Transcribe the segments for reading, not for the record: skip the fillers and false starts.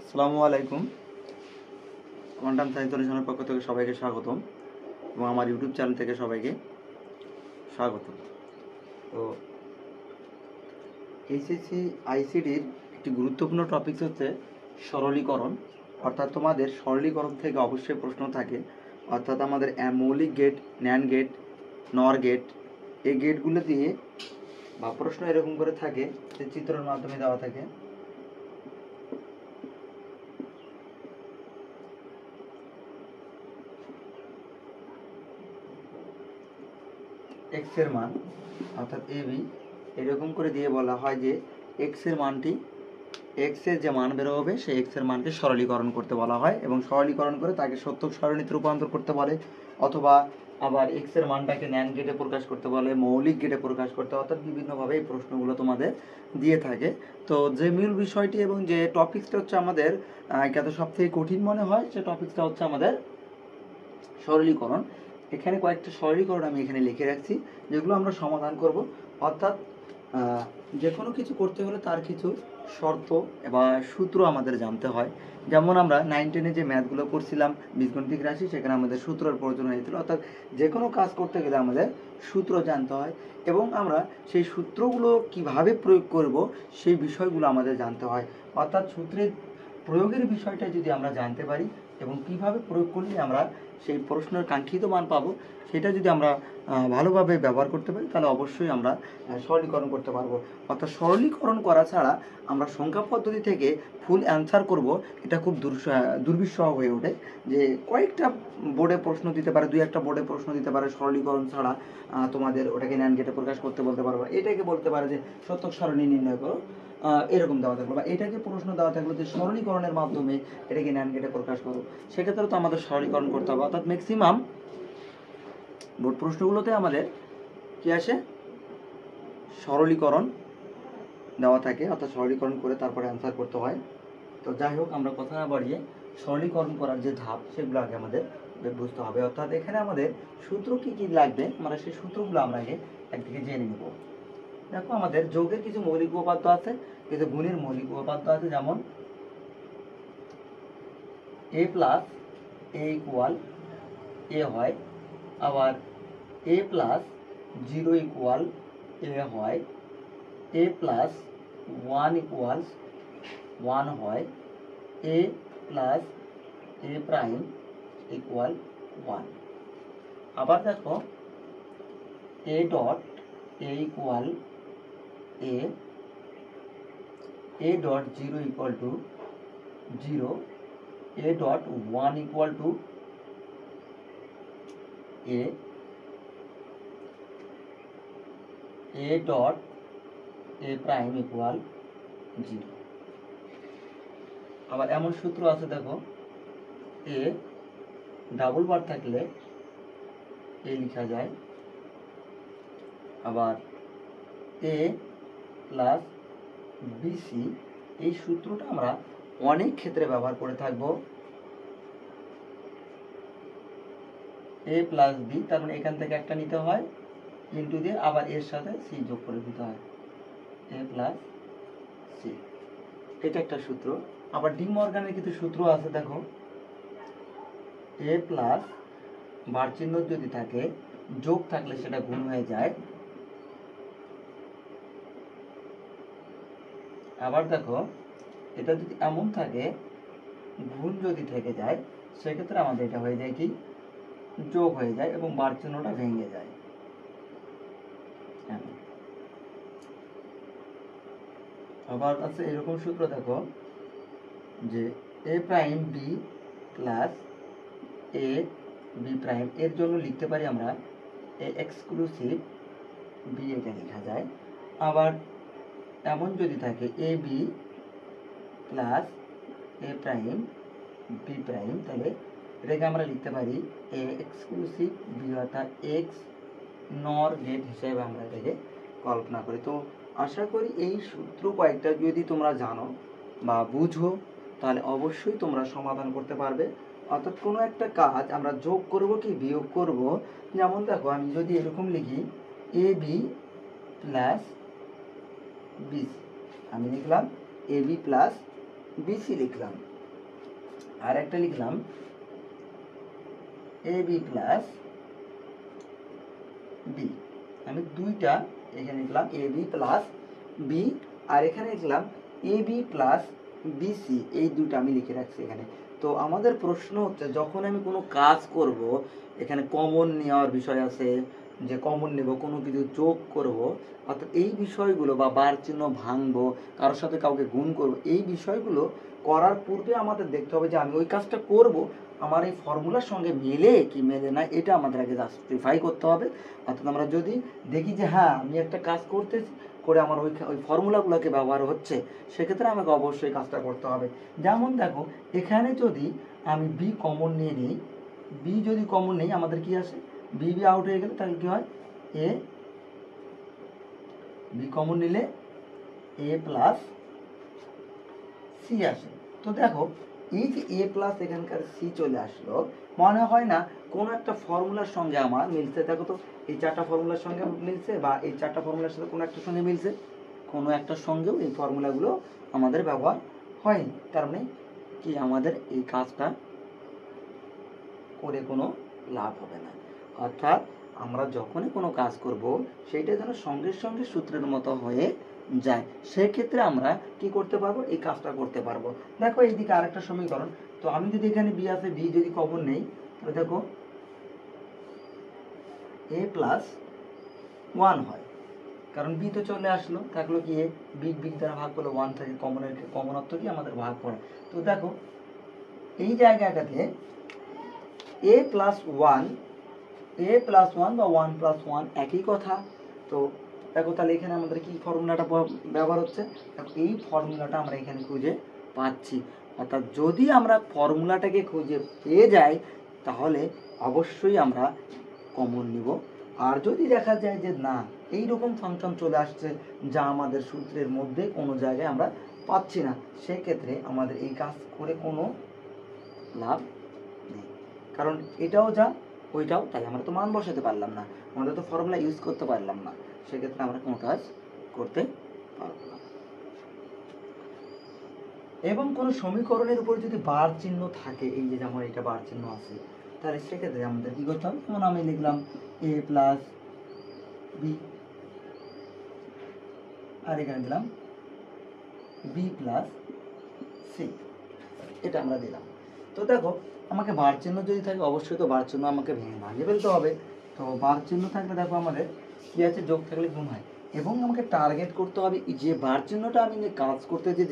আসসালামু আলাইকুম। Quantum science সলিউশনের পক্ষ থেকে সবাইকে স্বাগতম এবং আমার ইউটিউব চ্যানেল থেকে সবাইকে স্বাগতম। তো এইচএসসি আইসিডির একটি গুরুত্বপূর্ণ টপিক হচ্ছে সরলীকরণ। অর্থাৎ তোমাদের সরলীকরণ থেকে অবশ্যই প্রশ্ন থাকে। অর্থাৎ আমাদের মৌলিক গেট, ন্যান্ড গেট, নর গেট, এই গেটগুলো দিয়ে বা প্রশ্ন এরকম করে থাকে যে চিত্রের মাধ্যমে দেওয়া থাকে। এক্স এর মান অর্থাৎ এবি এরকম করে দিয়ে বলা হয় যে এক্স এর মানটি, এক্স এর যে মান বের হবে সেই এক্স এর মানকে সরলীকরণ করতে বলা হয় এবং সরলীকরণ করে তাকে সত্যক সারণীতে রূপান্তর করতে বলে, অথবা আবার এক্স এর মানটাকে ন্যান্ড গেটে প্রকাশ করতে বলে, মৌলিক গেটে প্রকাশ করতে, অর্থাৎ বিভিন্নভাবে এই প্রশ্নগুলো তোমাদের দিয়ে থাকে। তো যে মূল বিষয়টি এবং যে টপিকসটা হচ্ছে আমাদের এটাতে সব থেকে কঠিন মনে হয় সে টপিকসটা হচ্ছে আমাদের সরলীকরণ। এখানে কয়েকটা সরলীকরণ আমি এখানে লিখে রাখছি যেগুলো আমরা সমাধান করব। অর্থাৎ যে কোনো কিছু করতে হলে তার কিছু শর্ত বা সূত্র আমাদের জানতে হয়। যেমন আমরা 9, 10-এ যে ম্যাথগুলো করছিলাম বীজগণিতিক রাশি, সেখানে আমাদের সূত্রের প্রয়োজন হয়েছিল। অর্থাৎ যে কোনো কাজ করতে গেলে আমাদের সূত্র জানতে হয় এবং আমরা সেই সূত্রগুলো কিভাবে প্রয়োগ করব সেই বিষয়গুলো আমাদের জানতে হয়। অর্থাৎ সূত্রের প্রয়োগের বিষয়টা যদি আমরা জানতে পারি এবং কিভাবে প্রয়োগ করলে আমরা সেই প্রশ্নের কাঙ্ক্ষিত মান পাবো সেটা যদি আমরা ভালোভাবে ব্যবহার করতে পারি তাহলে অবশ্যই আমরা সরলীকরণ করতে পারবো। অর্থাৎ সরলীকরণ করা ছাড়া আমরা সংখ্যা পদ্ধতি থেকে ফুল অ্যান্সার করব এটা খুব দুর্বিষহ হয়ে ওঠে। যে কয়েকটা বোর্ডে প্রশ্ন দিতে পারে, 2-1টা বোর্ডে প্রশ্ন দিতে পারে সরলীকরণ ছাড়া তোমাদের ওটাকে ন্যান্ড গেটে প্রকাশ করতে বলতে পারবো, এটাকে বলতে পারে যে সত্যক সারণী নির্ণয় করো, এরকম দেওয়া থাকলো, বা এটাকে প্রশ্ন দেওয়া থাকলো যে সরলীকরণের মাধ্যমে এটাকে ন্যান্ড গেটে প্রকাশ করো, সেক্ষেত্রে তো আমাদের সরলীকরণ করতে হবে। অর্থাৎ ম্যাক্সিমাম বোর্ড প্রশ্নগুলোতে আমাদের কি আসে, সরলীকরণ দেওয়া থাকে, অর্থাৎ সরলীকরণ করে তারপরে অ্যান্সার করতে হয়। তো যাই হোক, আমরা কথা না বাড়িয়ে সরলীকরণ করার যে ধাপ সেগুলো আগে আমাদের বুঝতে হবে। অর্থাৎ এখানে আমাদের সূত্র কি কি লাগবে আমরা সেই সূত্রগুলো আমরা আগে একদিকে জেনে নেব। দেখো, আমাদের যোগের কিছু মৌলিক উপপাদ্য আছে, কিছু গুণের মৌলিক উপপাদ্য আছে। যেমন a plus a equal a হয়, আবার a প্লাস 0 ইকুয়াল a হয়, a প্লাস 1 ইকুয়াল 1 হয়, a plus a prime equal 1। আবার দেখো a dot a equal a dot 0 equal to 0, a dot 1 equal to a dot a prime equal 0। আবার এমন সূত্র আছে, দেখো a ডাবল বার থাকলে a লেখা যায়, আবার a প্লাস বিসি, এই সূত্রটা আমরা অনেক ক্ষেত্রে ব্যবহার করে থাকবো। a প্লাস বি, তার মানে এখান থেকে একটা নিতে হয় ইন্টু দিয়ে আবার এর সাথে সি যোগ করে দিতে হয়, a প্লাস সি, এটা একটা সূত্র। আবার ডি মর্গানের কিছু সূত্র আছে, দেখো a প্লাস বার চিহ্ন যদি থাকে, যোগ থাকলে সেটা গুণ হয়ে যায়। আবার দেখো, এটা যদি এমন থাকে গুণ যদি থেকে যায় সেক্ষেত্রে আমাদের এটা হয়ে যায় কি, যোগ হয়ে যায় এবং বার চিহ্নটা ভেঙে যায়। আবার আছে এরকম সূত্র, দেখো যে a prime B plus a B prime, এর জন্য লিখতে পারি আমরা a এক্সক্লুসিভ বি, এটা লেখা যায়। আবার এমন যদি থাকে A B plus A prime B prime, তাহলে এটাকে আমরা লিখতে পারি এ এক্সক্লুসিভ বি, অর্থাৎ এক্স নর গেট হিসেবে আমরা এটাকে কল্পনা করি। তো আশা করি এই সূত্র কয়েকটা যদি তোমরা জানো বা বুঝো তাহলে অবশ্যই তোমরা সমাধান করতে পারবে। অর্থাৎ কোনো একটা কাজ আমরা যোগ করব কি বিয়োগ করব, যেমন দেখো আমি যদি এরকম লিখি এ বি প্লাস বিসি, আমি লিখলাম এ বি প্লাস বিসি লিখলাম, আর একটা লিখলাম এ বি প্লাস বি। আমি দুইটা এখানে লিখলাম এ বি প্লাস বি, আর এখানে লিখলাম এ বি প্লাস বিসি। এই দুটো আমি লিখে রাখছি এখানে। তো আমাদের প্রশ্ন হচ্ছে, যখন আমি কোনো কাজ করব, এখানে কমন নেওয়ার বিষয় আছে, যে কমন নেব, কোনো কিছু যোগ করব, অর্থাৎ এই বিষয়গুলো, বা বার চিহ্ন ভাঙবো, কারোর সাথে কাউকে গুণ করব, এই বিষয়গুলো করার পূর্বে আমাদের দেখতে হবে যে আমি ওই কাজটা করব আমার এই ফর্মুলার সঙ্গে মেলে কি মেলে না, এটা আমাদের আগে জাস্টিফাই করতে হবে। অর্থাৎ আমরা যদি দেখি যে হ্যাঁ আমি একটা কাজ করতেছি, করে আমার ওই ফর্মুলাগুলোকে ব্যবহার হচ্ছে, সেক্ষেত্রে আমাকে অবশ্যই কাজটা করতে হবে। যেমন দেখো, এখানে যদি আমি বি কমন নিয়ে নিই, বি যদি কমন নেই, আমাদের কি আসে, বি বি আউট হয়ে গেলে তাহলে কি হয়, এ বি কমন নিলে এ প্লাস সি আসে। তো দেখো, এই যে এ প্লাস এখানকার সি চলে আসলো, মনে হয় না কোনো একটা ফর্মুলার সঙ্গে আমার মিলছে। দেখো তো, এই চারটা ফর্মুলার সঙ্গে মিলছে, বা এই চারটা ফর্মুলার সাথে কোনো একটা সঙ্গে মিলছে, কোনো একটার সঙ্গেও এই ফর্মুলাগুলো আমাদের ব্যবহার হয়নি। তার মানে কি, আমাদের এই কাজটা করে কোনো লাভ হবে না। অর্থাৎ আমরা যখনই কোনো কাজ করব, সেইটা যেন সঙ্গে সঙ্গে সূত্রের মতো হয়ে যায়, সেক্ষেত্রে আমরা কি করতে পারবো, এই কাজটা করতে পারবো। দেখো এইদিকে আরেকটা সমীকরণ। তো আমি যদি এখানে বি আছে, বি যদি কমন নেই, তাহলে দেখো এ প্লাস ওয়ান হয়, কারণ বি তো চলে আসলো, থাকলো কি এ, বিগ বিগ দ্বারা ভাগ করলে ওয়ান থাকে, কমন অর্থ কি আমাদের ভাগ করা। তো দেখো এই জায়গাটাতে এ প্লাস ওয়ান, এ প্লাস ওয়ান বা ওয়ান প্লাস ওয়ান একই কথা। তো দেখো তাহলে এখানে আমাদের কি ফর্মুলাটা ব্যবহার হচ্ছে, দেখো এই ফর্মুলাটা আমরা এখানে খুঁজে পাচ্ছি। অর্থাৎ যদি আমরা ফর্মুলাটাকে খুঁজে পেয়ে যাই, তাহলে অবশ্যই আমরা কমন নিব। আর যদি দেখা যায় যে না, এই রকম ফাংশন চলে আসছে যা আমাদের সূত্রের মধ্যে কোনো জায়গায় আমরা পাচ্ছি না, সেক্ষেত্রে আমাদের এই কাজ করে কোনো লাভ নেই। কারণ এটাও যা ওইটাও তাই, আমরা তো মান বসাতে পারলাম না, আমাদের তো ফর্মুলা ইউজ করতে পারলাম না, সেক্ষেত্রে আমরা কোনো কাজ করতে পারবো না। এবং কোনো সমীকরণের উপর যদি বার চিহ্ন থাকে, এই যে যেমন এটা বার চিহ্ন আছে, তাহলে সেক্ষেত্রে আমাদের কি করতে হবে, যেমন আমি লিখলাম এ প্লাস বি, আর এখানে দিলাম বি প্লাস সি, এটা আমরা দিলাম। তো দেখো, আমাকে বার চিহ্ন যদি থাকে, অবশ্যই তো বার চিহ্ন আমাকে ভাঙিয়ে ফেলতে হবে। তো বার চিহ্ন থাকলে দেখো আমাদের কি আছে, যোগ থাকলে গুণ হয়। এবং আমাকে টার্গেট করতে হবে যে বার চিহ্নটা আমি কাজ করতেছি,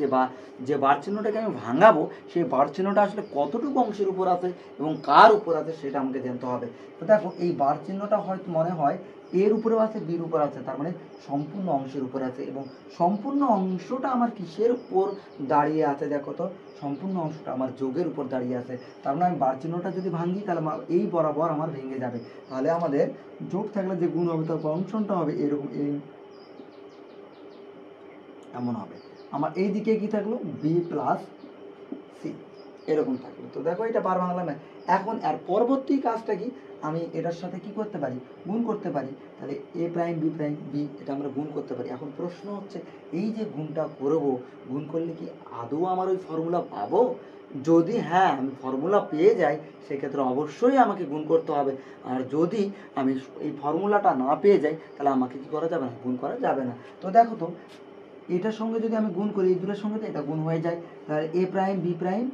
যে বার চিহ্নটাকে আমি ভাঙাবো, সেই বার চিহ্নটা আসলে কতটুকু অংশের উপর আছে এবং কার উপর আছে, সেটা আমাকে জানতে হবে। তো দেখো, এই বার চিহ্নটা হয়তো মনে হয় এর উপরেও আছে, বির উপর আছে, তার মানে সম্পূর্ণ অংশের উপর আছে। এবং সম্পূর্ণ অংশটা আমার কিসের উপর দাঁড়িয়ে আছে, দেখো তো, সম্পূর্ণ অংশটা আমার যোগের উপর দাঁড়িয়ে আছে। তার মানে আমি বার চিহ্নটা যদি ভাঙি, তাহলে এই বরাবর আমার ভেঙে যাবে। তাহলে আমাদের যোগ থাকলে যে গুণ হবে, তার ফাংশনটা হবে এরকম, এমন হবে। আমার এই দিকে কি থাকলো, বি প্লাস সি, এরকম থাকলো। তো দেখো, এটা বার বাংলা। এখন আর পরবর্তী কাজটা কি, আমি এটার সাথে কি করতে পারি, গুণ করতে পারি। তাহলে এ প্রাইম বি, এটা আমরা গুণ করতে পারি। এখন প্রশ্ন হচ্ছে, এই যে গুণটা করবো, গুণ করলে কি আদৌ আমার ওই ফর্মুলা পাবো? যদি হ্যাঁ আমি ফর্মুলা পেয়ে যাই, সেক্ষেত্রে অবশ্যই আমাকে গুণ করতে হবে। আর যদি আমি এই ফর্মুলাটা না পেয়ে যাই, তাহলে আমাকে কি করা যাবে না, গুণ করা যাবে না। তো দেখো তো, এটার সঙ্গে যদি আমি গুণ করি, এই দুটোর সঙ্গে তো এটা গুণ হয়ে যায়, তাহলে এ প্রাইম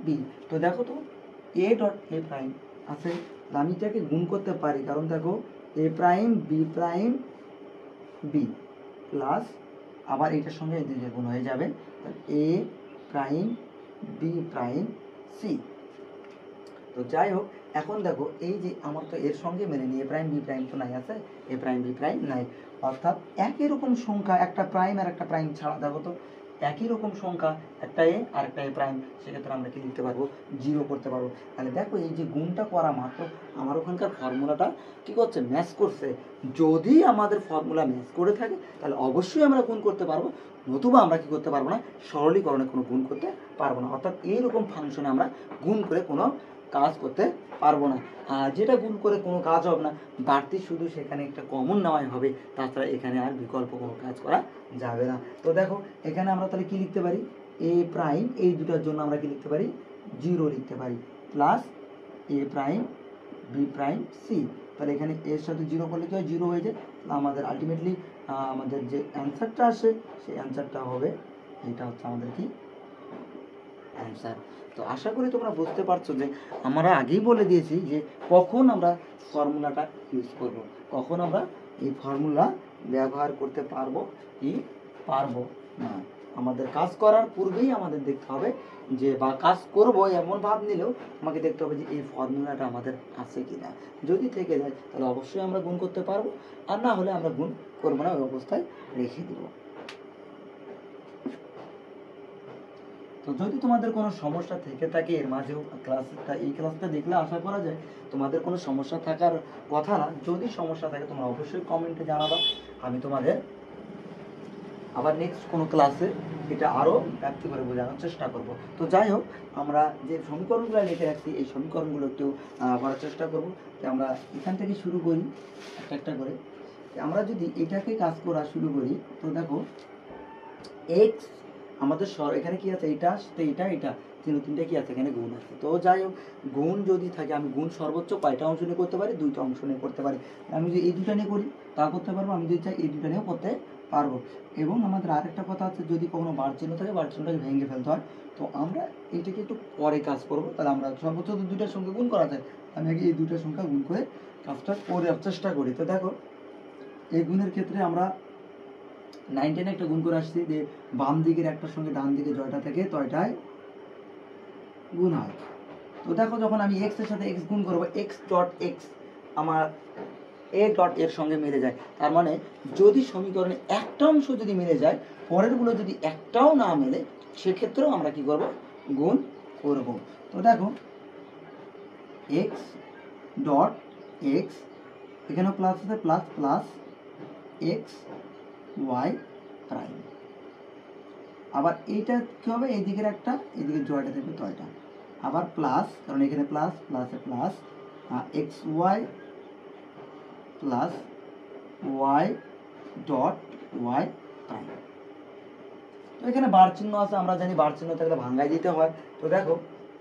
বি। তো দেখো তো, এ ডট এ প্রাইম আছে, আমি এটাকে গুণ করতে পারি, কারণ দেখো এ প্রাইম বি প্লাস, আবার এটার সঙ্গে এই দুটো গুণ হয়ে যাবে, এ প্রাইম বি প্রাইম সি। তো যাই হোক, এখন দেখো এই যে আমার তো এর সঙ্গে মেনে নিয়ে প্রাইম বি প্রাইম তো নাই, আছে এ প্রাইম বি প্রাইম নাই। অর্থাৎ একই রকম সংখ্যা, একটা প্রাইম আর একটা প্রাইম ছাড়া, দেখো তো একই রকম সংখ্যা, একটা এ আর একটা এ প্রাইম, সেক্ষেত্রে আমরা কি লিখতে পারবো, জিরো করতে পারবো। তাহলে দেখো, এই যে গুণটা করা মাত্র আমার ওখানকার ফর্মুলাটা কি করছে, ম্যাচ করছে। যদি আমাদের ফর্মুলা ম্যাচ করে থাকে, তাহলে অবশ্যই আমরা গুণ করতে পারবো, নতুবা আমরা কি করতে পারবো না, সরলীকরণে কোনো গুণ করতে পারবো না। অর্থাৎ এইরকম ফাংশনে আমরা গুণ করে কোনো কাজ করতে পারবো না। আর যেটা গুণ করে কোনো কাজ হবে না, বাড়তি শুধু সেখানে একটা কমন নেওয়াই হবে, তাছাড়া এখানে আর বিকল্প কোনো কাজ করা যাবে না। তো দেখো, এখানে আমরা তাহলে কি লিখতে পারি, এ প্রাইম, এই দুটার জন্য আমরা কি লিখতে পারি, জিরো লিখতে পারি, প্লাস এ প্রাইম বি প্রাইম সি। তাহলে এখানে এর সাথে জিরো করলে কি হয়, জিরো হয়ে যায়। আমাদের আলটিমেটলি আমাদের যে অ্যান্সারটা আসে সেই অ্যান্সারটা হবে, এটা হচ্ছে আমাদের কি অ্যান্সার। তো আশা করি তোমরা বুঝতে পারছো যে আমরা আগেই বলে দিয়েছি যে কখন আমরা ফর্মুলাটা ইউজ করব, কখন আমরা এই ফর্মুলা ব্যবহার করতে পারবো কি পারবো না। আমাদের কাজ করার পূর্বেই আমাদের দেখতে হবে যে, বা কাজ করব এমন ভাব নিলেও আমাকে দেখতে হবে যে এই ফর্মুলাটা আমাদের আছে কিনা। যদি থেকে যায় তাহলে অবশ্যই আমরা গুণ করতে পারবো, আর না হলে আমরা গুণ করবো না, ওই অবস্থায় রেখে দিব। তো যদি তোমাদের কোনো সমস্যা থেকে থাকে এর মাঝেও এই ক্লাসটা দেখলে আশা করা যায় তোমাদের কোনো সমস্যা থাকার কথা না। যদি সমস্যা থাকে তোমরা অবশ্যই কমেন্টে জানাবা, আমি তোমাদের আবার নেক্সট কোনো ক্লাসে এটা আরও ব্যাপ্তি করে বোঝানোর চেষ্টা করব। তো যাই হোক, আমরা যে সমীকরণগুলো লিখে রাখছি এই সমীকরণগুলো একটু করার চেষ্টা করব। যে আমরা এখান থেকে শুরু করি একটা একটা করে। আমরা যদি এটাকে কাজ করা শুরু করি, তো দেখো এক্স আমাদের এখানে কি আছে, এটা এটা এটা তিনটা কি আছে, এখানে গুণ আছে। তো যাই হোক, গুণ যদি থাকে আমি গুণ সর্বোচ্চ কয়টা অংশ নিয়ে করতে পারি, দুইটা অংশ নিয়ে করতে পারি। আমি যদি এই দুটা নিয়ে করি তা করতে পারবো, আমি যদি চাই এই দুটা নিয়েও করতে পারবো। এবং আমাদের আরেকটা কথা আছে, যদি কোনো বার চিহ্ন থাকে বার চিহ্নটাকে ভেঙে ফেলতে হয়। তো আমরা এইটাকে একটু পরে কাজ করবো। তাহলে আমরা সর্বোচ্চ দুইটার সংখ্যা গুণ করা যায়, আমি আগে এই দুইটার সংখ্যা গুণ করে কাজটা করার চেষ্টা করি। তো দেখো এই গুণের ক্ষেত্রে আমরা 9 10 একটা গুণ করে আসছি যে বাম দিকের একটার সঙ্গে ডান দিকে জয়টা থেকে তয়টায় গুণ হয়। তো দেখো যখন আমি এক্স এর সাথে এক্স গুণ করবো, এক্স ডট এক্স আমার এ ডট এর সঙ্গে মিলে যায়। তার মানে যদি সমীকরণে একটা অংশ যদি মিলে যায়, পরেরগুলো যদি একটাও না মেলে, সেক্ষেত্রেও আমরা কি করব, গুণ করব। তো দেখো এক্স ডট এক্স, এখানেও প্লাস আছে, plus plus X Y prime. আবার এইটা কি হবে, এই দিকের একটা, এদিকে জয়টা থাকবে তয়টা, আবার প্লাস, কারণ এখানে প্লাস প্লাসে plus X Y plus Y dot Y prime. তো এখানে বার চিহ্ন আছে, আমরা জানি বার চিহ্ন থাকলে ভাঙ্গাই দিতে হয়। তো দেখো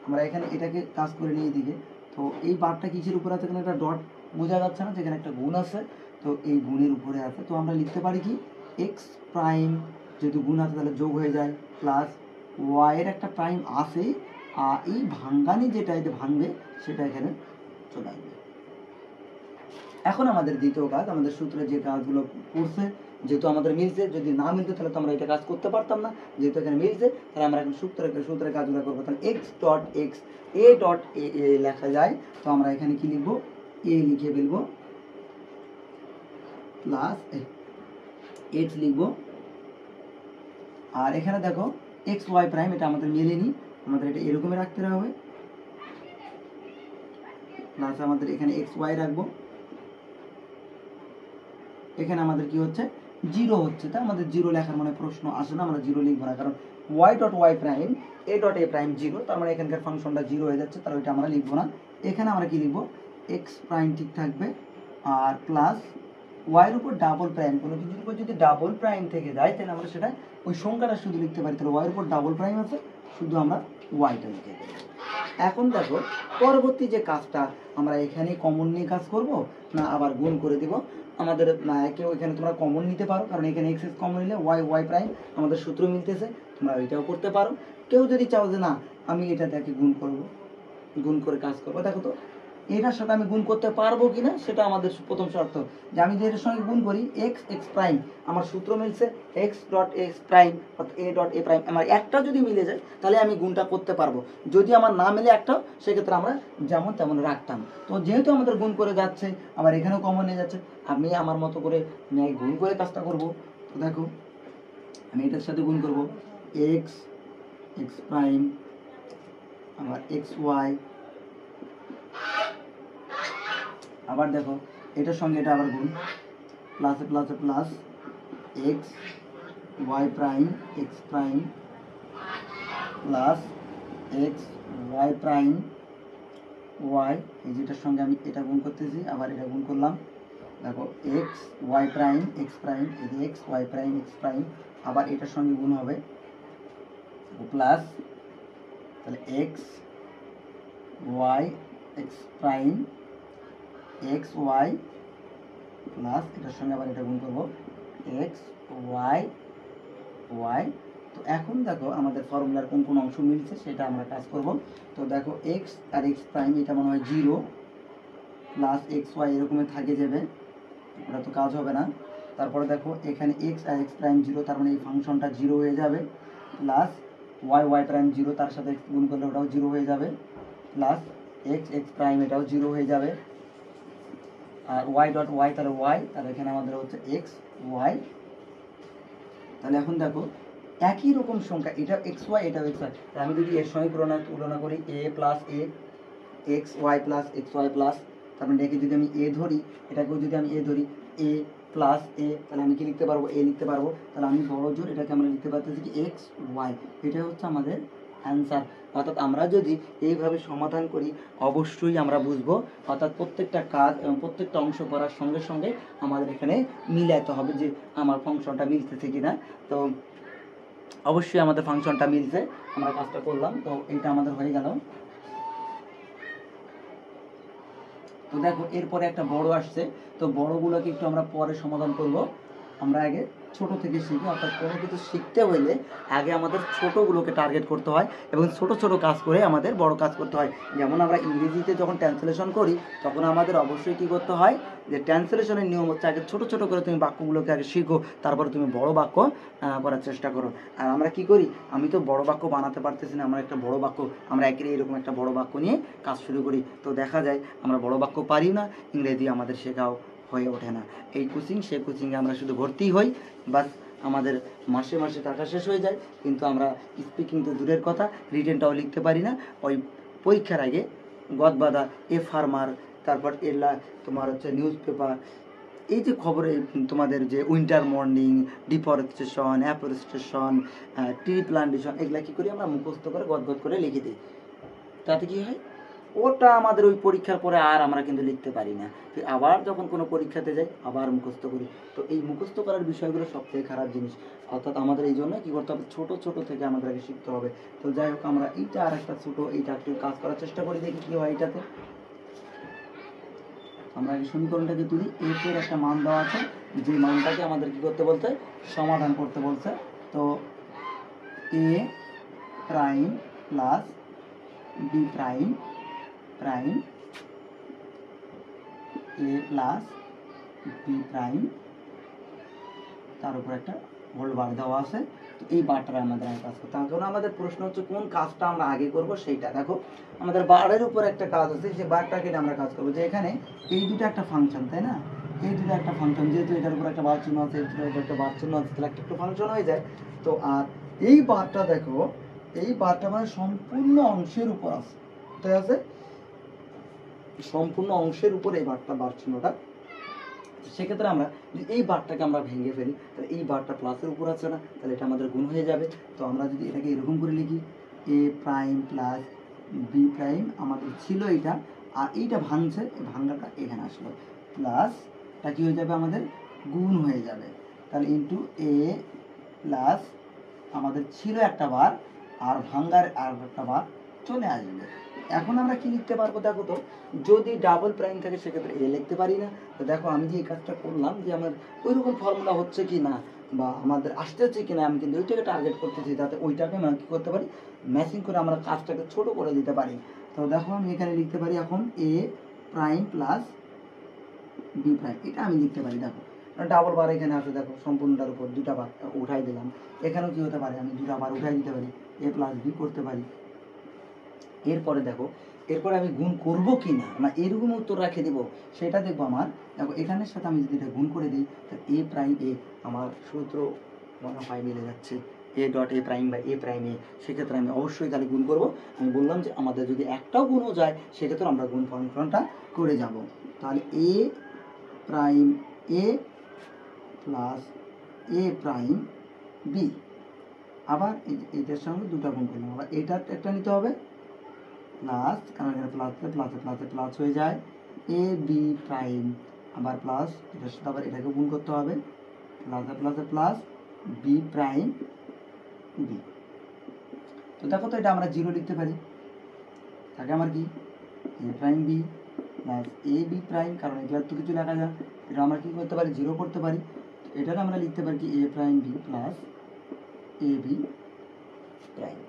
আমরা এখানে এটাকে কাজ করে নিই এদিকে। তো এই বারটা কিসের উপরে আছে, এখানে একটা ডট বোঝা যাচ্ছে না, যেখানে একটা গুণ আছে, তো এই গুণের উপরে আছে। তো আমরা লিখতে পারি কি, এক্স প্রাইম যেহেতু গুণ আছে তাহলে যোগ হয়ে যায়, প্লাস ওয়াইয়ের একটা প্রাইম আছে, আর এই ভাঙ্গানি যেটা এটা ভাঙবে সেটা এখানে চলে আসবে। এখন আমাদের দ্বিতীয় কাজ, আমাদের সূত্রে যে কাজগুলো করছে যেহেতু আমাদের মিলছে, যদি না মিলতো তাহলে তো আমরা এটা কাজ করতে পারতাম না। যেহেতু এখানে মিলছে তাহলে আমরা এখন সূত্রের কাজগুলো করবো। তাহলে এক্স ডট এক্স এ ডট এ লেখা যায়। তো আমরা এখানে কি লিখবো, এ লিখে ফেলবো, প্লাস এক্স লিখবো। আর এখানে দেখো এক্স ওয়াই প্রাইম, এটা আমাদের মেলেনি, আমাদের এটা এরকমই রাখতে হবে, প্লাস আমাদের এখানে এক্স ওয়াই রাখবো। এখানে আমাদের কি হচ্ছে, জিরো হচ্ছে, তাই আমাদের জিরো লেখার মানে প্রশ্ন আসে না, আমরা জিরো লিখবো না, কারণ Y dot Y prime A dot A prime zero, তার মানে এখানকার ফাংশনটা জিরো হয়ে যাচ্ছে, তাহলে ওইটা আমরা লিখবো না। এখানে আমরা কি লিখবো, এক্স প্রাইম ঠিক থাকবে, আর প্লাস ওয়াইয়ের উপর ডাবল প্রাইম, কোনো কিছুর উপর যদি ডাবল প্রাইম থেকে যায় তাহলে আমরা সেটা ওই সংখ্যাটা শুধু লিখতে পারি। তাহলে ওয়াইয়ের উপর ডাবল প্রাইম আছে, শুধু আমরা ওয়াইটা লিখে দেবো। এখন দেখো পরবর্তী যে কাজটা, আমরা এখানে কমন নিয়ে কাজ করব না আবার গুণ করে দিব। আমাদের কেউ এখানে তোমরা কমন নিতে পারো, কারণ এখানে এক্স এক্স কমন নিলে ওয়াই ওয়াই প্রাইম আমাদের সূত্র মিলতেছে, তোমরা এটাও করতে পারো। কেউ যদি চাও যে না আমি এটা দেখে গুণ করব, গুণ করে কাজ করবো, দেখো তো এটার সাথে আমি গুণ করতে পারবো কিনা সেটা আমাদের প্রথম শর্ত। যে আমি যে এটার সঙ্গে গুণ করি এক্স এক্স প্রাইম, আমার সূত্র মিলছে এক্স ডট এক্স প্রাইম অর্থাৎ এ ডট এ প্রাইম, আমার একটা যদি মিলে যায় তাহলে আমি গুণটা করতে পারবো। যদি আমার না মিলে একটা, সেক্ষেত্রে আমরা যেমন তেমন রাখতাম। তো যেহেতু আমাদের গুণ করে যাচ্ছে, আবার এখানেও কমন নিয়ে যাচ্ছে, আমি আমার মতো করে আমি গুণ করে কাজটা করব। তো দেখো আমি এটার সাথে গুণ করব, এক্স এক্স প্রাইম, আবার এক্স ওয়াই, আবার দেখো এটার সঙ্গে এটা আবার গুণ, প্লাসে প্লাসে plus X Y prime X prime plus X Y prime Y, এই যেটার সঙ্গে আমি এটা গুণ করতেছি, আবার এটা গুণ করলাম। দেখো X Y prime X prime, এই যে X Y prime X prime, আবার এটার সঙ্গে গুণ হবে প্লাস, তাহলে X Y X prime X Y plus এটার সঙ্গে আবার এটা গুণ করবো এক্স ওয়াই ওয়াই। তো এখন দেখো আমাদের ফর্মুলার কোন কোন অংশ মিলছে সেটা আমরা কাজ করব। তো দেখো এক্স আর এক্স প্রাইম এটা মনে হয় 0 প্লাস এক্স ওয়াই এরকমই থাকে যাবে, ওটা তো কাজ হবে না। তারপরে দেখো এখানে এক্স আর এক্স প্রাইম 0, তার মানে এই ফাংশনটা 0 হয়ে যাবে, প্লাস ওয়াই ওয়াই প্রাইম 0, তার সাথে এক্স গুণ করলে ওটাও 0 হয়ে যাবে, প্লাস এক্স এক্স প্রাইম এটাও 0 হয়ে যাবে, আর ওয়াই ডট ওয়াই তাহলে ওয়াই, তাহলে এখানে আমাদের হচ্ছে এক্স ওয়াই। তাহলে এখন দেখো একই রকম সংখ্যা, এটা এক্স ওয়াই এটাও এক্স ওয়াই, আমি যদি এর সঙ্গে তুলনা করি A plus A X Y plus X Y plus, তার মানে একে যদি আমি এ ধরি, এটাকেও যদি আমি এ ধরি এ প্লাস এ, তাহলে আমি কি লিখতে পারবো এ লিখতে পারবো। তাহলে আমি বড় জোর এটাকে আমরা লিখতে পারতেছি কি এক্স ওয়াই, এটা হচ্ছে আমাদের অ্যান্সার। অর্থাৎ আমরা যদি এইভাবে সমাধান করি অবশ্যই আমরা বুঝবো, অর্থাৎ প্রত্যেকটা কাজ এবং প্রত্যেকটা অংশ করার সঙ্গে সঙ্গে আমাদের এখানে মিলাতে হবে যে আমার ফাংশনটা মিলতেছে কিনা। তো অবশ্যই আমাদের ফাংশনটা মিলছে, আমরা কাজটা করলাম, তো এইটা আমাদের হয়ে গেল। তো দেখো এরপরে একটা বড় আসছে, তো বড়গুলোকে একটু আমরা পরে সমাধান করব। আমরা আগে ছোট থেকে শিখি, অর্থাৎ কোনো কিছু শিখতে হলে আগে আমাদের ছোটোগুলোকে টার্গেট করতে হয় এবং ছোট ছোট কাজ করে আমাদের বড় কাজ করতে হয়। যেমন আমরা ইংরেজিতে যখন ট্রান্সলেশন করি তখন আমাদের অবশ্যই কী করতে হয়, যে ট্রান্সলেশনের নিয়ম হচ্ছে আগে ছোট ছোট করে তুমি বাক্যগুলোকে আগে শিখো, তারপরে তুমি বড় বাক্য করার চেষ্টা করো। আর আমরা কি করি, আমি তো বড় বাক্য বানাতে পারতেছি না, আমরা একটা বড় বাক্য আমরা একের এরকম একটা বড় বাক্য নিয়ে কাজ শুরু করি, তো দেখা যায় আমরা বড় বাক্য পারি না, ইংরেজি আমাদের শেখাও হয়ে ওঠে না। এই কোচিং সে কোচিংয়ে আমরা শুধু ভর্তি হই, বাস আমাদের মাসে মাসে টাকা শেষ হয়ে যায়, কিন্তু আমরা স্পিকিং তো দূরের কথা, রিটেনটাও লিখতে পারি না। ওই পরীক্ষার আগে গদবাদা এ ফার্মার, তারপর এলা তোমার হচ্ছে নিউজ পেপার, এই যে খবরে তোমাদের যে winter morning, deforestation, afforestation, tree plantation, এগুলা কী করি আমরা মুখস্থ করে গদগদ করে লিখে দিই। তাতে কী হয়, ওটা আমাদের ওই পরীক্ষার পরে আর আমরা কিন্তু লিখতে পারি না, আবার যখন কোনো পরীক্ষাতে যাই আবার মুখস্থ করি। তো এই মুখস্থ করার বিষয়গুলো সবথেকে খারাপ জিনিস, অর্থাৎ আমাদের এই জন্য কী করতে হবে, ছোটো ছোটো থেকে আমাদের আগে শিখতে হবে। তো যাই হোক আমরা এইটা আর একটা ছোটো এইটা একটু কাজ করার চেষ্টা করি, দেখি কী হয় এটাতে। আমরা আগে সমীকরণটাকে তুলি, এর একটা মান দেওয়া আছে, যে মানটাকে আমাদের কী করতে বলছে, সমাধান করতে বলছে। তো A prime plus B prime prime A plus B prime, তার উপর একটা হোল বার দেওয়া আছে। তো এই বারটা আমাদের আগে কাজ করতে হবে, কারণ আমাদের প্রশ্ন হচ্ছে কোন কাজটা আমরা আগে করব সেইটা। দেখো আমাদের বারের উপর একটা কাজ আছে, যে বারটাকে আমরা কাজ করবো, যে এখানে এই দুটো একটা ফাংশন, তাই না, এই দুটো একটা ফাংশন, যেহেতু এটার উপর একটা বার চিহ্ন আছে, একটা বার চিহ্ন আছে, তাহলে একটা ফাংশন হয়ে যায়। তো আর এই বারটা দেখো, এই বারটা মানে সম্পূর্ণ অংশের উপর আছে, তাই আছে সম্পূর্ণ অংশের উপর এই বারটা বার চিহ্নটা। সেক্ষেত্রে আমরা যদি এই বারটাকে আমরা ভেঙে ফেলি, তাহলে এই বারটা প্লাসের উপর আছে না, তাহলে এটা আমাদের গুণ হয়ে যাবে। তো আমরা যদি এটাকে এরকম করে লিখি এ প্রাইম প্লাস বি প্রাইম, আমাদের ছিল এইটা, আর এইটা ভাঙছে, এই ভাঙাটা এখানে আসলো, প্লাস এটা কী হয়ে যাবে আমাদের গুণ হয়ে যাবে, তাহলে ইন্টু এ প্লাস আমাদের ছিল একটা বার, আর ভাঙ্গার আর একটা বার চলে আসবে। এখন আমরা কি লিখতে পারবো, দেখো তো যদি ডাবল প্রাইম থাকে সেক্ষেত্রে এ লিখতে পারি না। তো দেখো আমি যে এই কাজটা করলাম, যে আমার ওই রকম ফর্মুলা হচ্ছে কি না বা আমাদের আসতে হচ্ছে কি না, আমি কিন্তু ওইটাকে টার্গেট করতেছি, যাতে ওইটাকে আমি কী করতে পারি, ম্যাচিং করে আমরা কাজটাকে ছোট করে দিতে পারি। তো দেখো আমি এখানে লিখতে পারি এখন এ প্রাইম প্লাস বি প্রাইম, এটা আমি লিখতে পারি। দেখো ডাবল বার এখানে আছে, দেখো সম্পূর্ণটার উপর দুটা বার উঠাই দিলাম, এখানেও কী হতে পারে, আমি দুটা বার উঠাই দিতে পারি, এ প্লাস বি করতে পারি। এরপরে দেখো, এরপরে আমি গুণ করব কি না এরকম উত্তর রেখে দেবো সেটা দেখবো। আমার দেখো এখানের সাথে আমি যদি এটা গুণ করে দিই, তাহলে এ প্রাইম এ আমার সূত্র মনে হয় মিলে যাচ্ছে, এ ডট এ প্রাইম বা এ প্রাইম এ, সেক্ষেত্রে আমি অবশ্যই তাহলে গুণ করব। আমি বললাম যে আমাদের যদি একটাও গুণও যায় সেক্ষেত্রে আমরা গুণ ফাংশনটা করে যাব। তাহলে এ prime A plus A prime B, আবার এইটার সঙ্গে দুটা গুণ করলাম, আবার এইটার একটা নিতে হবে প্লাস, কারণ এখানে প্লাসে প্লাসে প্লাসে প্লাস হয়ে যায়, এ বি প্রাইম আবার প্লাস, এটার সাথে আবার এটাকে গুণ করতে হবে, প্লাসে প্লাসে প্লাস বি প্রাইম বি। তো দেখো তো এটা আমরা 0 লিখতে পারি, থাকে আমার কি এ prime B plus A B prime, কারণ এগুলো তো কিছু লেখা যায়, এটা আমরা কী করতে পারি, জিরো করতে পারি। এটাকে আমরা লিখতে পারি কি এ prime B plus A B prime.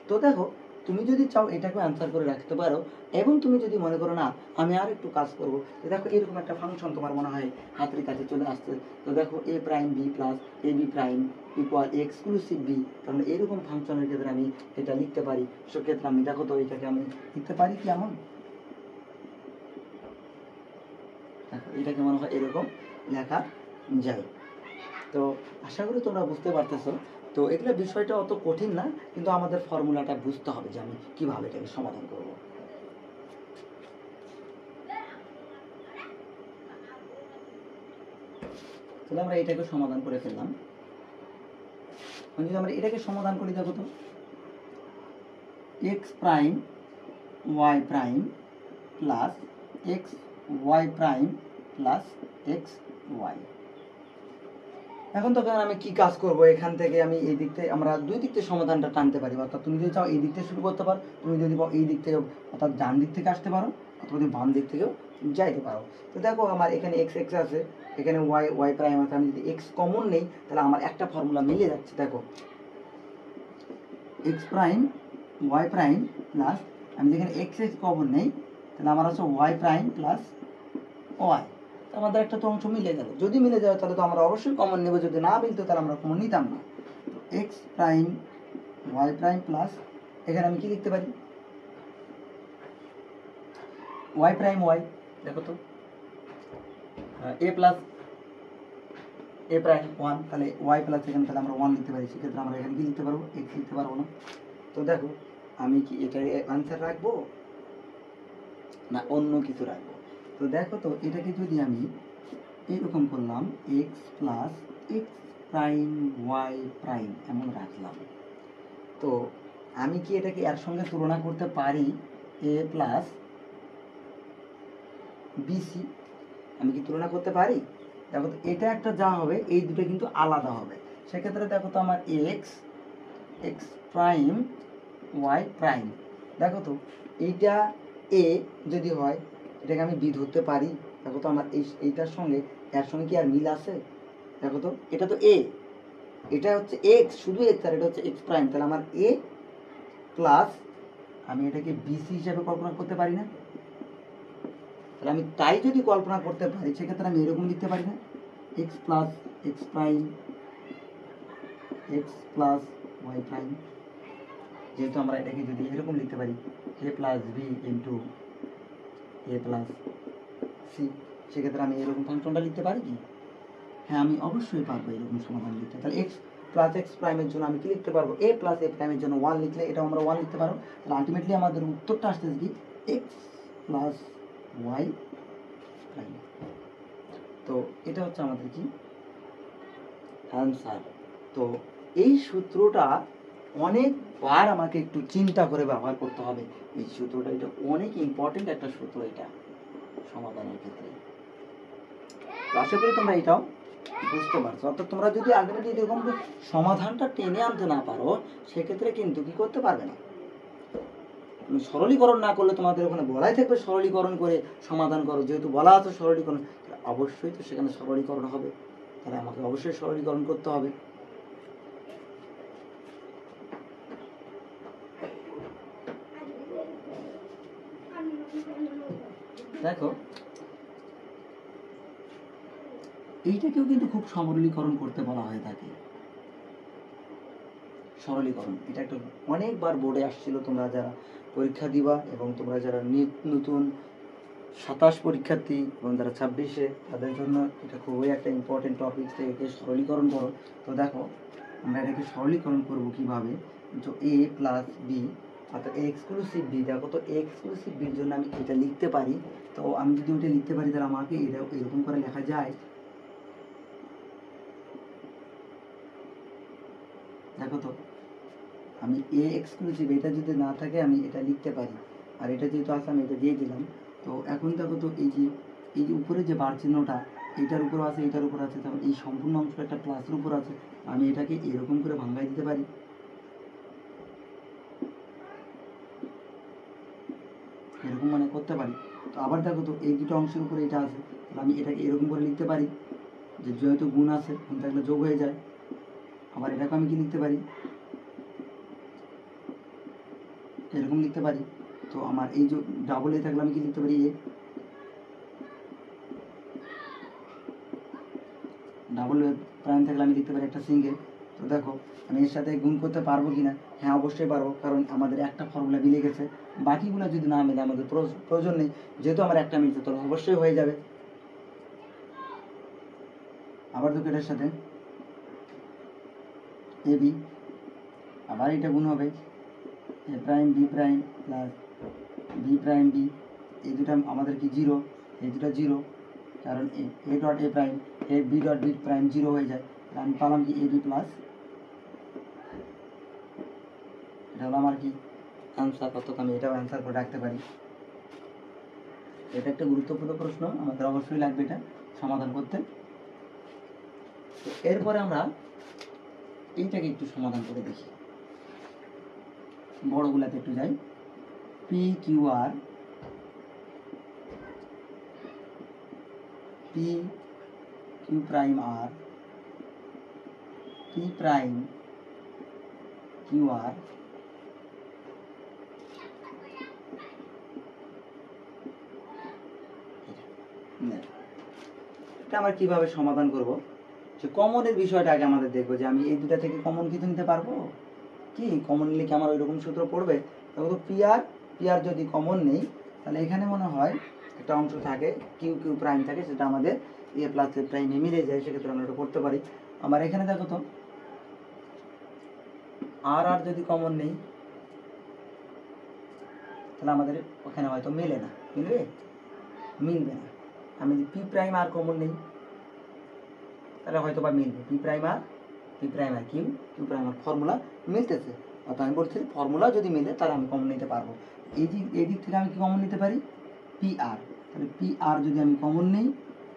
তো দেখো তুমি যদি চাও এটাকে অ্যান্সার করে রাখতে পারো, এবং তুমি যদি মনে করো না আমি আর একটু কাজ করবো, তো দেখো এরকম একটা ফাংশন তোমার মনে হয় হাতের কাছে চলে আসছে। তো দেখো A prime B plus A B prime equal exclusive B, কারণ এরকম ফাংশনের ক্ষেত্রে আমি এটা লিখতে পারি। সেক্ষেত্রে আমি দেখো তো এটাকে আমি লিখতে পারি কি এমন, দেখো এটাকে মনে হয় এরকম লেখা যায়। তো আশা করি তোমরা বুঝতে পারতেছো। তো এগুলো বিষয়টা অত কঠিন না, কিন্তু আমাদের ফর্মুলাটা বুঝতে হবে যে আমি কীভাবে এটাকে সমাধান করব। তাহলে আমরা এটাকে সমাধান করে ফেললাম। যদি আমরা এটাকে সমাধান করি, দেখো তো X prime Y prime plus X Y prime plus X Y. এখন তখন আমি কি কাজ করব, এখান থেকে আমি এই দিক থেকে আমরা দুই দিক থেকে সমাধানটা টানতে পারি। অর্থাৎ তুমি যদি চাও এই দিক থেকে শুরু করতে পারো, তুমি যদি এই দিক থেকে অর্থাৎ ডান দিক থেকে আসতে পারো, অথবা তুমি বাম দিক থেকেও যাইতে পারো। তো দেখো আমার এখানে এক্স এক্স আছে, এখানে ওয়াই ওয়াই প্রাইম আছে, আমি যদি এক্স কমন নেই তাহলে আমার একটা ফর্মুলা মিলে যাচ্ছে। দেখো X prime Y prime plus, আমি যেখানে এক্স এক্স কমন নেই তাহলে আমার আছে ওয়াই প্রাইম প্লাস ওয়াই, আমাদের একটা তো অংশ মিলে গেল। যদি মিলে যায় তাহলে তো আমরা অবশ্যই কমন নেব, যদি না মিলতো তাহলে আমরা কমন নিতাম না। তো X prime Y prime plus, এখানে আমি কি লিখতে পারি, ওয়াই প্রাইম ওয়াই, দেখো তো এ প্লাস এ প্রাইম ওয়ান, তাহলে ওয়াই প্লাস এখানে তাহলে আমরা ওয়ান লিখতে পারি। সেক্ষেত্রে আমরা এখানে কি লিখতে পারবো, এক্স লিখতে পারবো না। তো দেখো আমি কি এটার আনসার রাখবো না অন্য কিছু রাখবো। তো দেখো তো এটাকে যদি আমি এইরকম করলাম X plus X prime Y prime এমন রাখলাম, তো আমি কি এটাকে এর সঙ্গে তুলনা করতে পারি এ প্লাস বিসি, আমি কি তুলনা করতে পারি? দেখো তো এটা একটা যা হবে এই দুটো কিন্তু আলাদা হবে। সেক্ষেত্রে দেখো তো আমার X X prime Y prime, দেখো তো এইটা এ যদি হয় এটাকে আমি বি ধরতে পারি। দেখো তো আমার এইটার সঙ্গে এর সঙ্গে কি আর মিল আছে? দেখো তো এটা তো এ, এটা হচ্ছে এক্স, শুধু এক্স, আর এটা হচ্ছে এক্স প্রাইম, তাহলে আমার এ প্লাস আমি এটাকে বিসি হিসাবে কল্পনা করতে পারি না? তাহলে আমি তাই যদি কল্পনা করতে পারি সেক্ষেত্রে আমি এরকম লিখতে পারি না, X plus X prime X plus Y prime. যেহেতু আমরা এটাকে যদি এরকম লিখতে পারি A plus B into A plus C, সেক্ষেত্রে আমি এরকম ফাংশনটা লিখতে পারি কি? হ্যাঁ আমি অবশ্যই পারবো এরকম সমাধান লিখতে। তাহলে এক্স প্লাস এক্স প্রাইমের জন্য আমি কি লিখতে পারবো, এ প্লাস এ প্রাইমের জন্য ওয়ান লিখলে এটাও আমরা ওয়ান লিখতে পারবো। তাহলে আলটিমেটলি আমাদের উত্তরটা আসতেছে কি এক্স প্লাস ওয়াই প্রাইম। তো এটা হচ্ছে আমাদের কি অ্যান্সার। তো এই সূত্রটা অনেকবার আমাকে একটু চিন্তা করে ব্যবহার করতে হবে। এই সূত্রটা এটা অনেক ইম্পর্টেন্ট একটা সূত্র এটা সমাধানের ক্ষেত্রে। আশা করি তোমরা এটাও বুঝতে পারছো। অর্থাৎ তোমরা যদি আলটিমেটলি এরকম সমাধানটা টেনে আনতে না পারো সেক্ষেত্রে কিন্তু কি করতে পারবে না, তুমি সরলীকরণ না করলে তোমাদের ওখানে বলাই থাকবে সরলীকরণ করে সমাধান করো, যেহেতু বলা আছে সরলীকরণ অবশ্যই তো সেখানে সরলীকরণ হবে, তাহলে আমাকে অবশ্যই সরলীকরণ করতে হবে। দেখো এইটাকেও কিন্তু খুব সরলীকরণ করতে বলা হয়ে থাকে। সরলীকরণ এটা একটা অনেকবার বোর্ডে আসছিল, তোমরা যারা পরীক্ষা দিবা এবং তোমরা যারা নতুন 27 পরীক্ষার্থী এবং যারা 26-এ তাদের জন্য এটা খুবই একটা ইম্পর্টেন্ট টপিক, এটাকে সরলীকরণ করো। তো দেখো আমরা এটাকে সরলীকরণ করবো কিভাবে, তো এ প্লাস বি অর্থাৎ এক্সক্লুসিভ বি, দেখো তো এক্সক্লুসিভ বির জন্য আমি এটা লিখতে পারি। তো আমি যদি ওটা লিখতে পারি তাহলে আমাকে এটা এরকম করে লেখা যায়। দেখো তো আমি এ এক্সক্লুসিভ এটা যদি না থাকে আমি এটা লিখতে পারি, আর এটা যেহেতু আছে আমি এটা দিয়ে দিলাম। তো এখন দেখো তো এই যে উপরে যে বার চিহ্নটা এইটার উপর আছে এইটার উপর আছে, তখন এই সম্পূর্ণ অংশটা একটা প্লাসের উপর আছে, আমি এটাকে এরকম করে ভাঙাই দিতে পারি। এরকম মানে করতে পারি। তো আবার দেখো তো এই দুটো অংশের উপরে এটা আছে, তাহলে আমি এটাকে এরকম করে লিখতে পারি যে যেহেতু গুণ আছে গুণ থাকলে যোগ হয়ে যায়। আবার এটাকে আমি কি লিখতে পারি, এরকম লিখতে পারি। তো আমার এই যে ডাবল এ থাকলে আমি কি লিখতে পারি, এ ডাবল প্রাইম থাকলে আমি লিখতে পারি একটা সিঙ্গেল। তো দেখো আমি এর সাথে গুণ করতে পারবো কি না, হ্যাঁ অবশ্যই পারবো, কারণ আমাদের একটা ফর্মুলা মিলে গেছে। বাকিগুলো যদি না মিলে আমাদের প্রয়োজন নেই, যেহেতু আমার একটা মিলছে তো অবশ্যই হয়ে যাবে। আবার দেখো এটার সাথে এ বি, আবার এটা গুণ হবে A prime B prime plus B prime B, এই দুটো আমাদের কি জিরো, এই দুটো জিরো, কারণ A dot A prime A B dot B prime zero হয়ে যায়। আমি পালাম কি এ বি প্লাস, এটা হলো আমার কি অ্যান্সার, অর্থাৎ আমি এটাও অ্যান্সার করে রাখতে পারি। এটা একটা গুরুত্বপূর্ণ প্রশ্ন, আমাদের অবশ্যই লাগবে এটা সমাধান করতে। তো এরপরে আমরা এইটাকে একটু সমাধান করে দেখি, বড়গুলাতে একটু যাই। P Q R, P Q prime আর, পি প্রাইম কিউ আর, এটা আমরা কিভাবে সমাধান করব, যে কমনের বিষয়টা আগে আমাদের দেখবো, যে আমি এই দুটা থেকে কমন কিছু নিতে পারবো কি, কমন নিলে কি আমার ওইরকম সূত্র পড়বে। তখন তো পি আর যদি কমন নেই, তাহলে এখানে মনে হয় একটা অংশ থাকে কিউ কিউ প্রাইম থাকে, সেটা আমাদের এ প্লাস এ প্রাইমে মিলে যায়, সেক্ষেত্রে আমরা এটা করতে পারি। আমার এখানে দেখো তো আর যদি কমন নেই, তাহলে আমাদের ওখানে হয়তো মেলে না, মিলবে না। আমি যদি পি প্রাইম আর কমন নেই, তাহলে হয়তো বা মিলবে পি প্রাইম আর কিউ প্রাইম আর, ফর্মুলা মিলতেছে। অর্থাৎ আমি বলছি ফর্মুলা যদি মিলে তাহলে আমি কমন নিতে পারবো। এই দিক থেকে আমি কি কমন নিতে পারি, পি আর, তাহলে পি আর যদি আমি কমন নেই,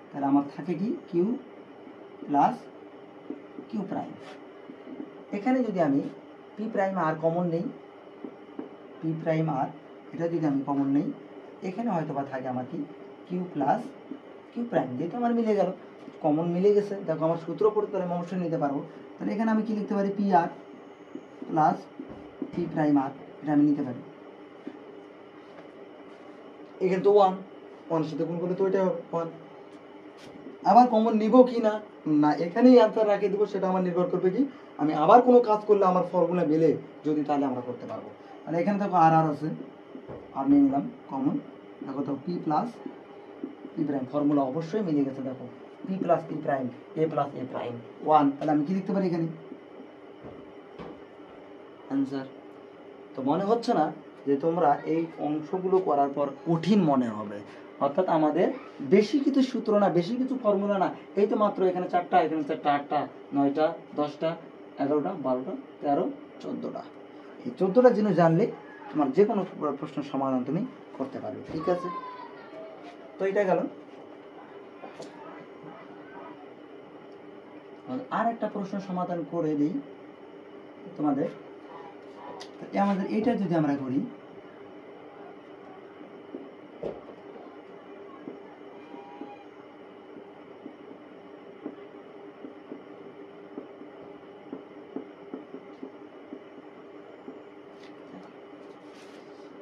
তাহলে আমার থাকে কি কিউ প্লাস কিউ প্রাইম। এখানে যদি আমি পি প্রাইম আর কমন নেই, পি প্রাইম আর এটা যদি আমি কমন নেই, এখানে হয়তো বা থাকে আমার কি কিউ প্লাস কিউ প্রাইম, যেহেতু আমার মিলে গেল, কমন মিলে গেছে, দেখো আমার সূত্র পড়তে তাহলে আমি অবশ্যই নিতে পারবো। তাহলে এখানে আমি কি লিখতে পারি, P R plus P prime আর, এটা আমি নিতে পারি। এখানে তো ওয়ান সাথে গুণ করলে তো ওইটা ওয়ান। আবার কমন নিব কি না, না এখানেই অ্যান্সার রাখিয়ে দেবো, সেটা আমার নির্ভর করবে কি আমি আবার কোনো কাজ করলে আমার ফর্মুলা মেলে যদি, তাহলে আমরা করতে পারবো। তাহলে এখানে দেখো আর আছে, আর নিয়ে নিলাম কমন। দেখো তো P plus P prime, formula অবশ্যই মিলে গেছে। দেখো P plus P prime A plus A prime one, তাহলে আমি কি লিখতে পারি এখানে অ্যান্সার। তো মনে হচ্ছে না যে তোমরা এই অংশগুলো করার পর কঠিন মনে হবে, অর্থাৎ আমাদের বেশি কিছু সূত্র না, বেশি কিছু ফর্মুলা না, এই তো মাত্র এখানে চারটা, এখানে চারটা, আটটা, নয়টা, 10টা, 11টা, 12টা, 13, 14টা, এই 14টা জিনিস জানলে তোমার যে কোনো প্রশ্নের সমাধান তুমি করতে পারবে। ঠিক আছে, তো এটা গেল। আর একটা প্রশ্ন সমাধান করে দিই তোমাদের। আমাদের এটা যদি আমরা করি,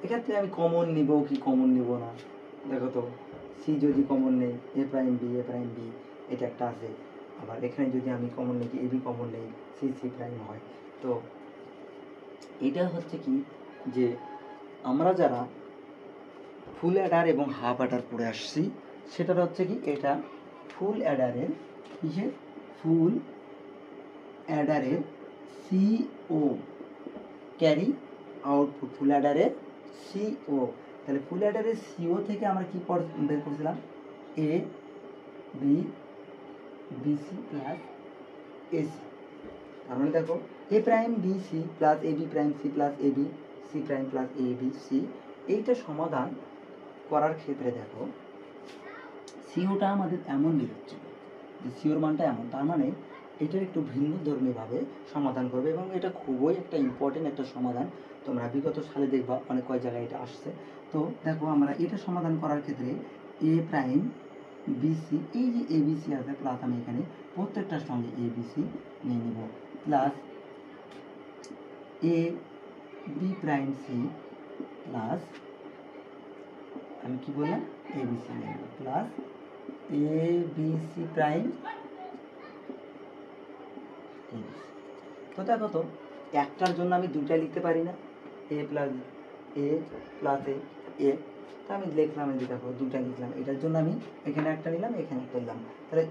এক্ষেত্রে আমি কমন নিব কি কমন নিব না, দেখো তো সি যদি কমন নেই, এ প্রাইম বি এটা একটা আছে। আবার এখানে যদি আমি কমন নিই, এ বি কমন নেই, সি প্রাইম হয়। তো এটা হচ্ছে কি, যে আমরা যারা ফুল অ্যাডার এবং হাফ অ্যাডার পড়ে আসছি, সেটা হচ্ছে কি, এটা ফুল অ্যাডারের কিসের, ফুল অ্যাডারের সিও ক্যারি আউটপুট, ফুল অ্যাডারের সিও। তাহলে ফুল অ্যাডারের সিও থেকে আমরা কি বের করছিলাম, A B BC plus AC. তার মানে দেখো A prime B C plus A B prime C plus A B C prime plus A B C, এইটা সমাধান করার ক্ষেত্রে দেখো সিওটা আমাদের এমন বেরোচ্ছে যে সিওর মানটা এমন, তার মানে এটা একটু ভিন্ন ধর্মীভাবে সমাধান করবে এবং এটা খুবই একটা ইম্পর্টেন্ট একটা সমাধান। তোমরা বিগত সালে দেখবা অনেক কয় জায়গায় এটা আসছে। তো দেখো আমরা এটা সমাধান করার ক্ষেত্রে এ প্রাইম বিসি, এই যে এবিসি আছে প্লাস আমি এখানে প্রত্যেকটার সঙ্গে এবিসি নিয়ে নেব, plus A B prime C plus আমি কি বললাম এবিসি নিয়ে নেব, plus A B C prime ABC. তো দেখো তো একটার জন্য আমি দুইটা লিখতে পারি না, এ প্লাস এ, তো আমি লিখলাম, এই যে দেখো দুইটা লিখলাম, এটার জন্য আমি এখানে একটা নিলাম এখানে একটা নিলাম। তাহলে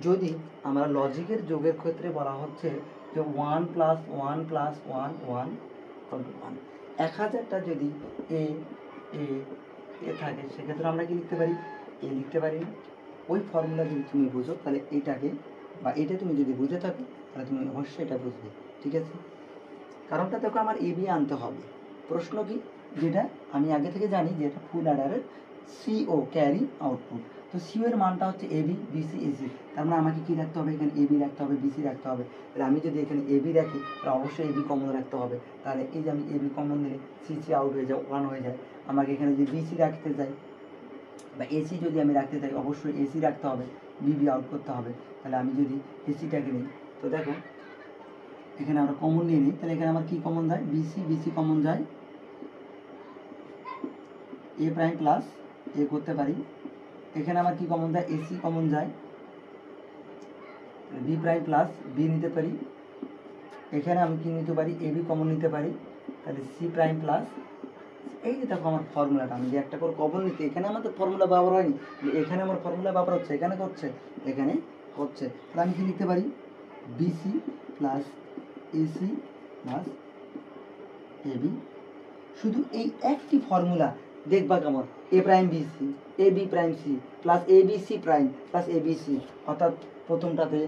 যদি আমরা লজিকের যোগের ক্ষেত্রে বলা হচ্ছে যে 1 + 1 + 1 1 1, 1000টা যদি এ এ এ থাকে সেক্ষেত্রে আমরা কি লিখতে পারি, এ লিখতে পারি না। ওই ফর্মুলা যদি তুমি বুঝো তাহলে এটাকে বা এটা তুমি যদি বুঝে থাকো তাহলে তুমি অবশ্যই এটা বুঝবে, ঠিক আছে। কারণটা দেখো আমার এ বি আনতে হবে। প্রশ্ন কি, যেটা আমি আগে থেকে জানি যে এটা ফুল অ্যাডারের সিও ক্যারি আউটপুট। তো সিও এর মানটা হচ্ছে এ বি বিসি এসি, তার মানে আমাকে কি রাখতে হবে, এখানে এ বি রাখতে হবে বিসি রাখতে হবে। তাহলে আমি যদি এখানে এ বি রাখি তাহলে অবশ্যই এ বি কমন রাখতে হবে। তাহলে এই যে আমি এ বি কমন নিলে সি সি আউট হয়ে যায়, 1 হয়ে যায়। আমাকে এখানে যদি বিসি রাখতে চাই বা এসি যদি আমি রাখতে চাই অবশ্যই এসি রাখতে হবে, বিবি আউট করতে হবে। তাহলে আমি যদি এসিটাকে নিই তো দেখো এখানে আমরা কমন নিয়ে নিই, তাহলে এখানে আমার কি কমন যায়, বিসি বিসি কমন যায়, এ প্রাইম প্লাস এ করতে পারি। এখানে আমার কি কমন যায়, এসি কমন যায়, বি প্রাইম প্লাস বি নিতে পারি। এখানে আমি কি নিতে পারি, এ বি কমন নিতে পারি, তাহলে সি প্রাইম প্লাস। এই যে দেখো আমার ফর্মুলাটা, আমি যে একটা করে কমন নিতে এখানে আমাদের ফর্মুলা ব্যবহার হয়নি, এখানে আমার ফর্মুলা ব্যবহার হচ্ছে, এখানে করছে, এখানে হচ্ছে। তাহলে আমি কি লিখতে পারি, BC plus AC plus AB. শুধু এই একটি ফর্মুলা দেখবা কেমন, A prime BC A B prime C plus A B C prime plus A B C, অর্থাৎ প্রথমটাতে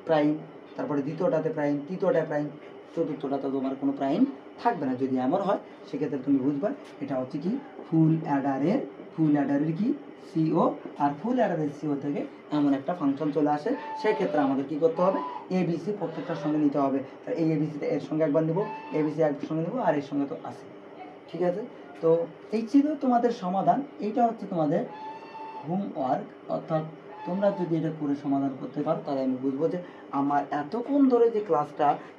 প্রাইম, তারপরে দ্বিতীয়টাতে প্রাইম, তৃতীয়টা প্রাইম, চতুর্থটাতে তোমার কোনো প্রাইম থাকবে না। যদি এমন হয় সেক্ষেত্রে তুমি বুঝবা এটা হচ্ছে কি ফুল অ্যাডারের কি সিও, আর ফুল অ্যাডারের সিও থেকে এমন একটা ফাংশন চলে আসে। সেক্ষেত্রে আমাদের কি করতে হবে, এবিসি প্রত্যেকটার সঙ্গে নিতে হবে। এই এবিসিটা এর সঙ্গে একবার নেবো, এবিসি একবার সঙ্গে নেবো, আর এর সঙ্গে তো আছে, ঠিক আছে। তো এই ছিল তোমাদের সমাধান। এইটা হচ্ছে তোমাদের হোমওয়ার্ক, অর্থাৎ তোমরা যদি এটা করে সমাধান করতে পারো তাহলে আমি বুঝবো যে আমার এতক্ষণ ধরে যে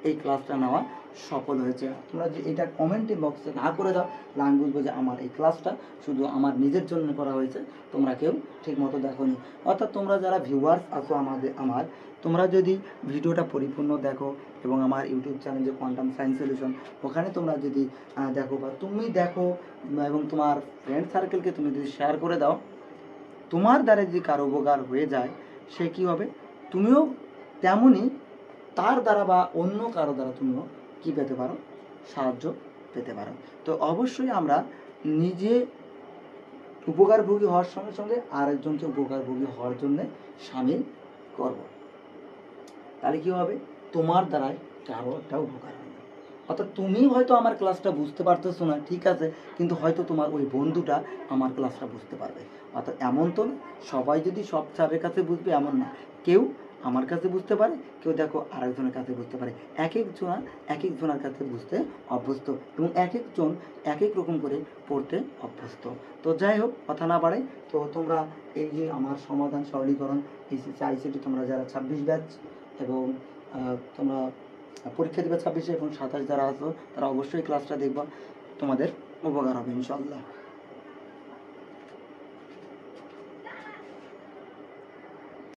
এই ক্লাসটা নেওয়া সফল হয়েছে। তোমরা যে এটা কমেন্টে বক্সে না করে দাও তাহলে আমি বুঝবো যে আমার এই ক্লাসটা শুধু আমার নিজের জন্য করা হয়েছে, তোমরা কেউ ঠিক মতো দেখোনি। অর্থাৎ তোমরা যারা ভিউয়ার্স আছো তোমরা যদি ভিডিওটা পরিপূর্ণ দেখো এবং আমার ইউটিউব চ্যানেল যে কোয়ান্টাম সায়েন্স সলিউশন, ওখানে তোমরা যদি দেখো বা তুমি দেখো এবং তোমার ফ্রেন্ড সার্কেলকে তুমি যদি শেয়ার করে দাও, তোমার দ্বারা যদি কারো উপকার হয়ে যায় সে কী হবে, তুমিও তেমনই তার দ্বারা বা অন্য কারো দ্বারা তুমিও কী পেতে পারো, সাহায্য পেতে পারো। তো অবশ্যই আমরা নিজে উপকারভোগী হওয়ার সঙ্গে সঙ্গে আরেকজনকে উপকারভোগী হওয়ার জন্য সামিল করব। তাহলে কী হবে, তোমার দ্বারাই কারো একটা উপকার হবে। অর্থাৎ তুমি হয়তো আমার ক্লাসটা বুঝতে পারতেছো না, ঠিক আছে, কিন্তু হয়তো তোমার ওই বন্ধুটা আমার ক্লাসটা বুঝতে পারবে। অর্থাৎ এমন তো সবাই যদি সব স্যারের কাছে বুঝবে এমন না, কেউ আমার কাছে বুঝতে পারে, কেউ দেখো আরেকজনের কাছে বুঝতে পারে। এক একজনের কাছে বুঝতে অভ্যস্ত এবং এক একজন এক এক রকম করে পড়তে অভ্যস্ত। তো যাই হোক, কথা না বাড়াই, তো তোমরা এই যে আমার সমাধান সরলীকরণ এসএসসি আইসিটি তোমরা যারা 26 ব্যাচ এবং তোমরা পরীক্ষা দেবে 26 এবং 27 যারা আছো তারা অবশ্যই ক্লাসটা দেখবা, তোমাদের উপকার হবে ইনশাআল্লাহ।